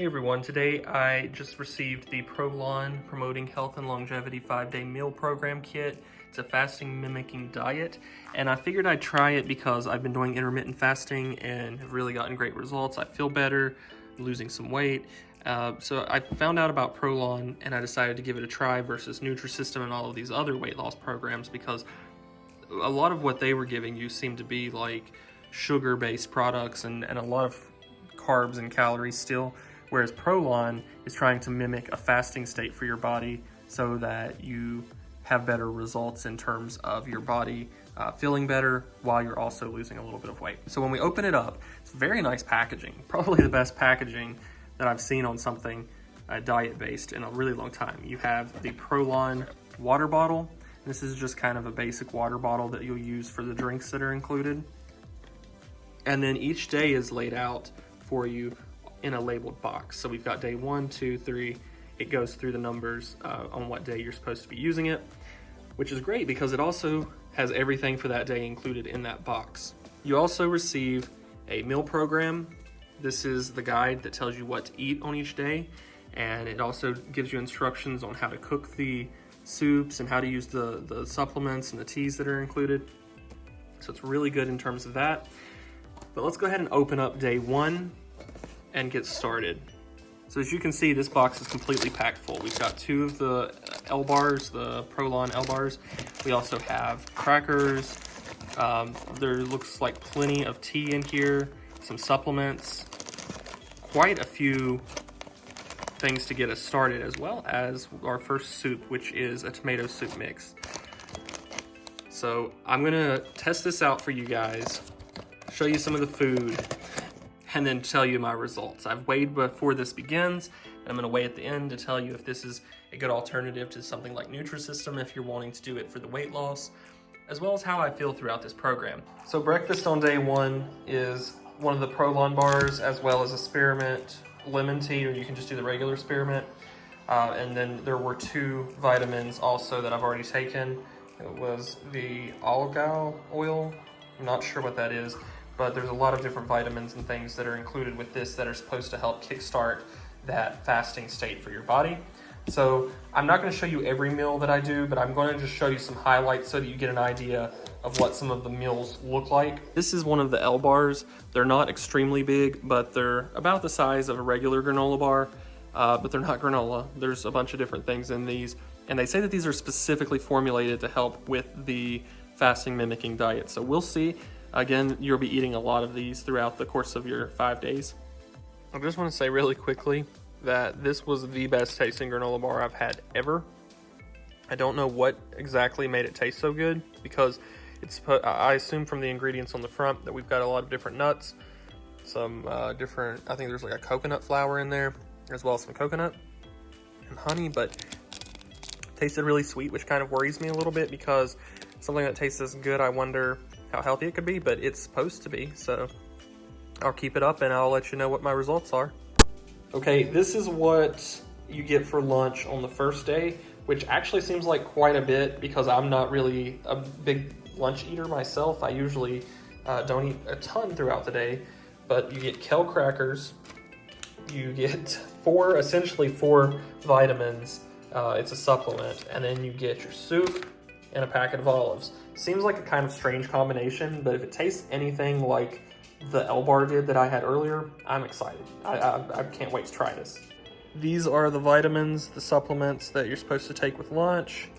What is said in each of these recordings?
Hey everyone, today I just received the Prolon Promoting Health and Longevity 5-Day Meal Program Kit. It's a fasting mimicking diet, and I figured I'd try it because I've been doing intermittent fasting and have really gotten great results. I feel better, losing some weight. So I found out about Prolon and I decided to give it a try versus Nutrisystem and all of these other weight loss programs, because a lot of what they were giving you seemed to be like sugar-based products and a lot of carbs and calories still. Whereas Prolon is trying to mimic a fasting state for your body so that you have better results in terms of your body feeling better while you're also losing a little bit of weight. So when we open it up, it's very nice packaging, probably the best packaging that I've seen on something diet-based in a really long time. You have the Prolon water bottle. This is just kind of a basic water bottle that you'll use for the drinks that are included. And then each day is laid out for you in a labeled box. So we've got day 1, 2, 3. It goes through the numbers on what day you're supposed to be using it, which is great because it also has everything for that day included in that box. You also receive a meal program. This is the guide that tells you what to eat on each day, and it also gives you instructions on how to cook the soups and how to use the supplements and the teas that are included. So it's really good in terms of that. But let's go ahead and open up day 1 and get started. So as you can see, this box is completely packed full. We've got 2 of the L bars, the Prolon L bars. We also have crackers. There looks like plenty of tea in here, some supplements, quite a few things to get us started, as well as our first soup, which is a tomato soup mix. So I'm gonna test this out for you guys, show you some of the food, and then tell you my results. I've weighed before this begins, and I'm gonna weigh at the end to tell you if this is a good alternative to something like Nutrisystem if you're wanting to do it for the weight loss, as well as how I feel throughout this program. So breakfast on day 1 is one of the Prolon bars, as well as a spearmint lemon tea, or you can just do the regular spearmint. And then there were 2 vitamins also that I've already taken. It was the algal oil. I'm not sure what that is, but there's a lot of different vitamins and things that are included with this that are supposed to help kickstart that fasting state for your body. So I'm not going to show you every meal that I do, but I'm going to just show you some highlights so that you get an idea of what some of the meals look like. This is one of the L bars. They're not extremely big, but they're about the size of a regular granola bar, but they're not granola. There's a bunch of different things in these, and they say that these are specifically formulated to help with the fasting mimicking diet. So we'll see. Again, you'll be eating a lot of these throughout the course of your 5 days. I just want to say really quickly that this was the best tasting granola bar I've had ever. I don't know what exactly made it taste so good, because I assume from the ingredients on the front that we've got a lot of different nuts, some different, I think there's like a coconut flour in there, as well as some coconut and honey, but it tasted really sweet, which kind of worries me a little bit, because something that tastes this good, I wonder how healthy it could be, but it's supposed to be. So I'll keep it up and I'll let you know what my results are. Okay, this is what you get for lunch on the first day, which actually seems like quite a bit because I'm not really a big lunch eater myself. I usually don't eat a ton throughout the day, but you get kale crackers, you get essentially four vitamins, it's a supplement, and then you get your soup and a packet of olives. Seems like a kind of strange combination, but if it tastes anything like the L bar did that I had earlier, I'm excited. I can't wait to try this. These are the vitamins, the supplements that you're supposed to take with lunch.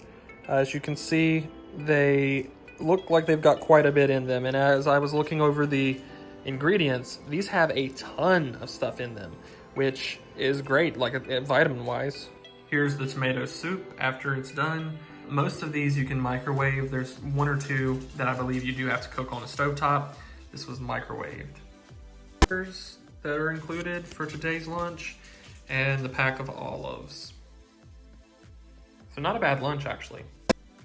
As you can see, they look like they've got quite a bit in them, and as I was looking over the ingredients, these have a ton of stuff in them, which is great, like vitamin-wise. Here's the tomato soup after it's done. Most of these you can microwave. There's 1 or 2 that I believe you do have to cook on a stovetop. This was microwaved. That are included for today's lunch, and the pack of olives. So not a bad lunch, actually.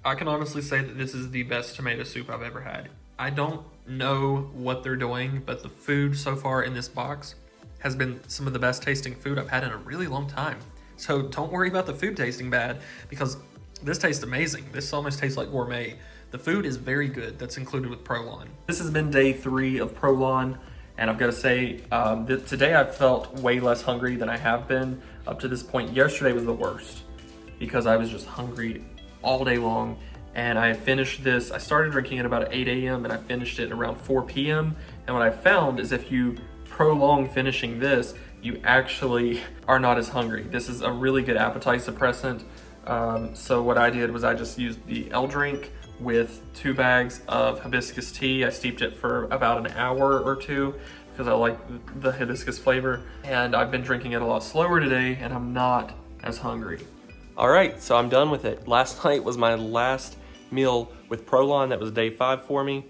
I can honestly say that this is the best tomato soup I've ever had. I don't know what they're doing, but the food so far in this box has been some of the best tasting food I've had in a really long time. So don't worry about the food tasting bad, because this tastes amazing. This almost tastes like gourmet. The food is very good that's included with Prolon. This has been day 3 of Prolon, And I've got to say, today I felt way less hungry than I have been up to this point. Yesterday was the worst because I was just hungry all day long. And I finished this, I started drinking at about 8 a.m. and I finished it around 4 p.m. And what I found is if you prolong finishing this, you actually are not as hungry. This is a really good appetite suppressant. So what I did was I just used the L drink with 2 bags of hibiscus tea. I steeped it for about an hour or 2 because I like the hibiscus flavor. And I've been drinking it a lot slower today and I'm not as hungry. All right, so I'm done with it. Last night was my last meal with Prolon. That was day 5 for me.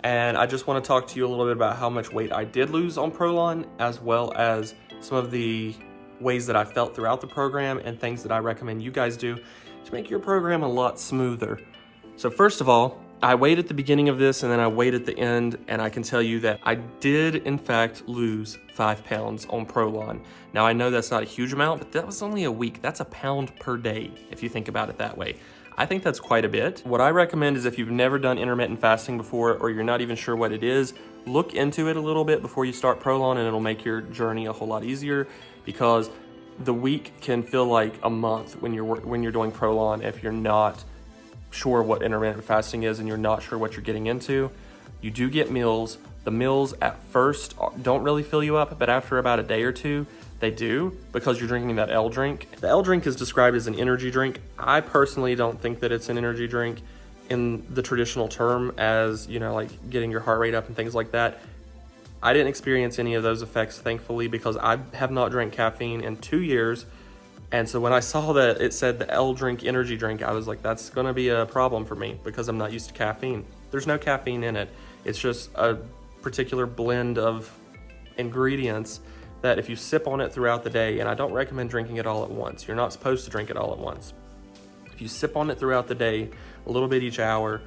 And I just want to talk to you a little bit about how much weight I did lose on Prolon, as well as some of the ways that I felt throughout the program and things that I recommend you guys do to make your program a lot smoother. So first of all, I weighed at the beginning of this and then I weighed at the end, and I can tell you that I did in fact lose 5 pounds on Prolon. Now I know that's not a huge amount, but that was only a week. That's a pound per day if you think about it that way. I think that's quite a bit. What I recommend is if you've never done intermittent fasting before or you're not even sure what it is, look into it a little bit before you start Prolon, and it'll make your journey a whole lot easier, because the week can feel like a month when you're doing Prolon if you're not sure what intermittent fasting is and you're not sure what you're getting into. You do get meals. The meals at first don't really fill you up, but after about a day or 2, they do, because you're drinking that L drink. The L drink is described as an energy drink. I personally don't think that it's an energy drink in the traditional term, as, you know, like getting your heart rate up and things like that. I didn't experience any of those effects, thankfully, because I have not drank caffeine in 2 years. And so when I saw that it said the L drink energy drink, I was like, that's gonna be a problem for me because I'm not used to caffeine. There's no caffeine in it. It's just a particular blend of ingredients that if you sip on it throughout the day, and I don't recommend drinking it all at once. You're not supposed to drink it all at once. If you sip on it throughout the day, a little bit each hour,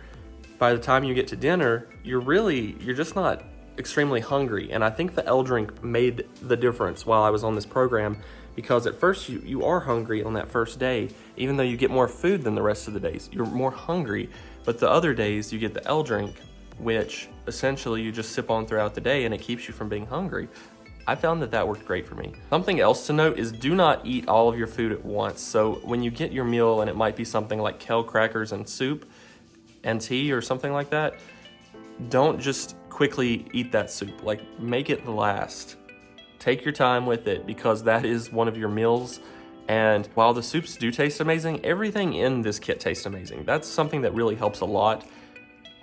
by the time you get to dinner, you're just not extremely hungry. And I think the L drink made the difference while I was on this program, because at first you are hungry on that first day, even though you get more food than the rest of the days. You're more hungry, but the other days you get the L drink, which essentially you just sip on throughout the day and it keeps you from being hungry. I found that worked great for me. Something else to note is do not eat all of your food at once. So when you get your meal, and it might be something like kale crackers and soup and tea or something like that, don't just quickly eat that soup. Like, make it last. Take your time with it, because that is one of your meals. And while the soups do taste amazing, everything in this kit tastes amazing. That's something that really helps a lot.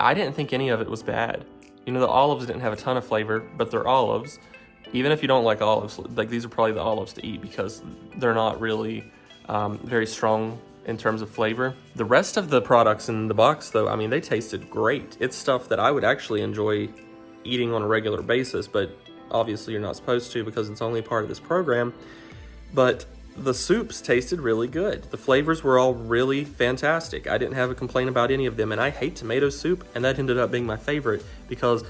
I didn't think any of it was bad. You know, the olives didn't have a ton of flavor, but they're olives. Even if you don't like olives, like, these are probably the olives to eat because they're not really very strong in terms of flavor. The rest of the products in the box, though, I mean, they tasted great. It's stuff that I would actually enjoy eating on a regular basis, but obviously you're not supposed to because it's only part of this program. But the soups tasted really good. The flavors were all really fantastic. I didn't have a complaint about any of them, and I hate tomato soup, and that ended up being my favorite because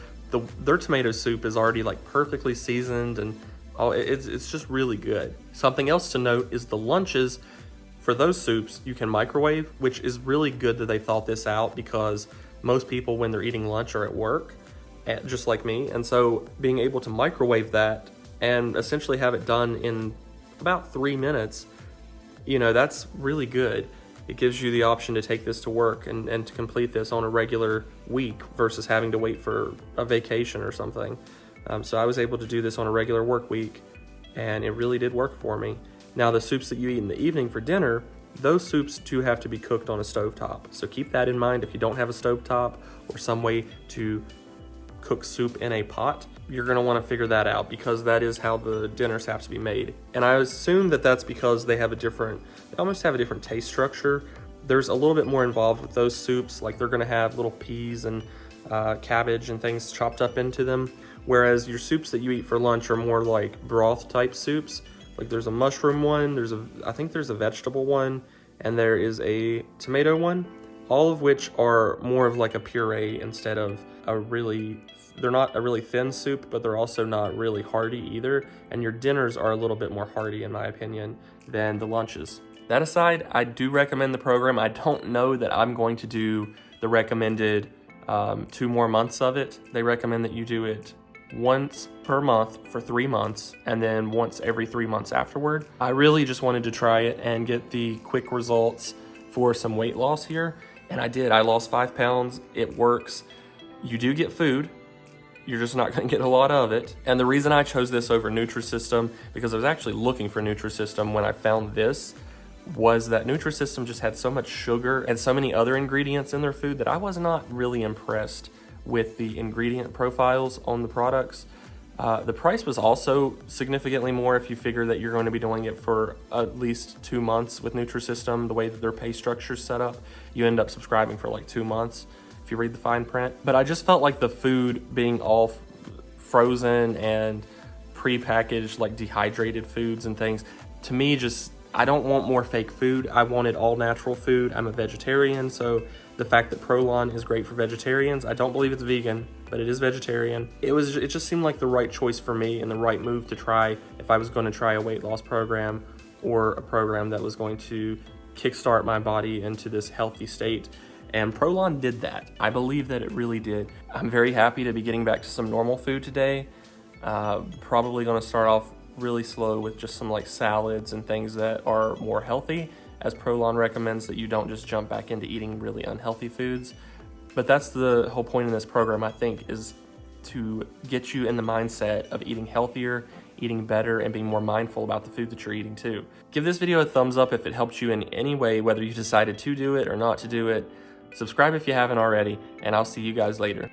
their tomato soup is already like perfectly seasoned, and it's just really good. Something else to note is the lunches for those soups you can microwave, which is really good that they thought this out, because most people when they're eating lunch are at work, just like me. And so being able to microwave that and essentially have it done in about 3 minutes, you know, that's really good. It gives you the option to take this to work and to complete this on a regular week versus having to wait for a vacation or something. So I was able to do this on a regular work week, and it really did work for me. Now, the soups that you eat in the evening for dinner, those soups do have to be cooked on a stovetop. So keep that in mind. If you don't have a stovetop or some way to cook soup in a pot, you're gonna wanna figure that out, because that is how the dinners have to be made. And I assume that that's because they almost have a different taste structure. There's a little bit more involved with those soups, like they're gonna have little peas and cabbage and things chopped up into them. Whereas your soups that you eat for lunch are more like broth type soups. Like there's a mushroom one, I think there's a vegetable one, and there is a tomato one, all of which are more of like a puree instead of they're not a really thin soup, but they're also not really hearty either. And your dinners are a little bit more hearty, in my opinion, than the lunches. That aside, I do recommend the program. I don't know that I'm going to do the recommended 2 more months of it. They recommend that you do it once per month for 3 months, and then once every 3 months afterward. I really just wanted to try it and get the quick results for some weight loss here, and I did. I lost 5 pounds. It works. You do get food. You're just not going to get a lot of it. And the reason I chose this over Nutrisystem, because I was actually looking for Nutrisystem when I found this, was that Nutrisystem just had so much sugar and so many other ingredients in their food that I was not really impressed with the ingredient profiles on the products. The price was also significantly more if you figure that you're going to be doing it for at least 2 months with Nutrisystem. The way that their pay structure is set up, you end up subscribing for like 2 months if you read the fine print. But I just felt like the food being all frozen and pre-packaged, like dehydrated foods and things, to me, just, I don't want more fake food. I wanted all natural food. I'm a vegetarian, so the fact that Prolon is great for vegetarians, I don't believe it's vegan, but it is vegetarian. It just seemed like the right choice for me and the right move to try if I was going to try a weight loss program or a program that was going to kickstart my body into this healthy state. And Prolon did that. I believe that it really did. I'm very happy to be getting back to some normal food today. Probably going to start off really slow with just some like salads and things that are more healthy, as Prolon recommends that you don't just jump back into eating really unhealthy foods. But that's the whole point in this program, I think, is to get you in the mindset of eating healthier, eating better, and being more mindful about the food that you're eating too. Give this video a thumbs up if it helped you in any way, whether you decided to do it or not to do it. Subscribe if you haven't already, and I'll see you guys later.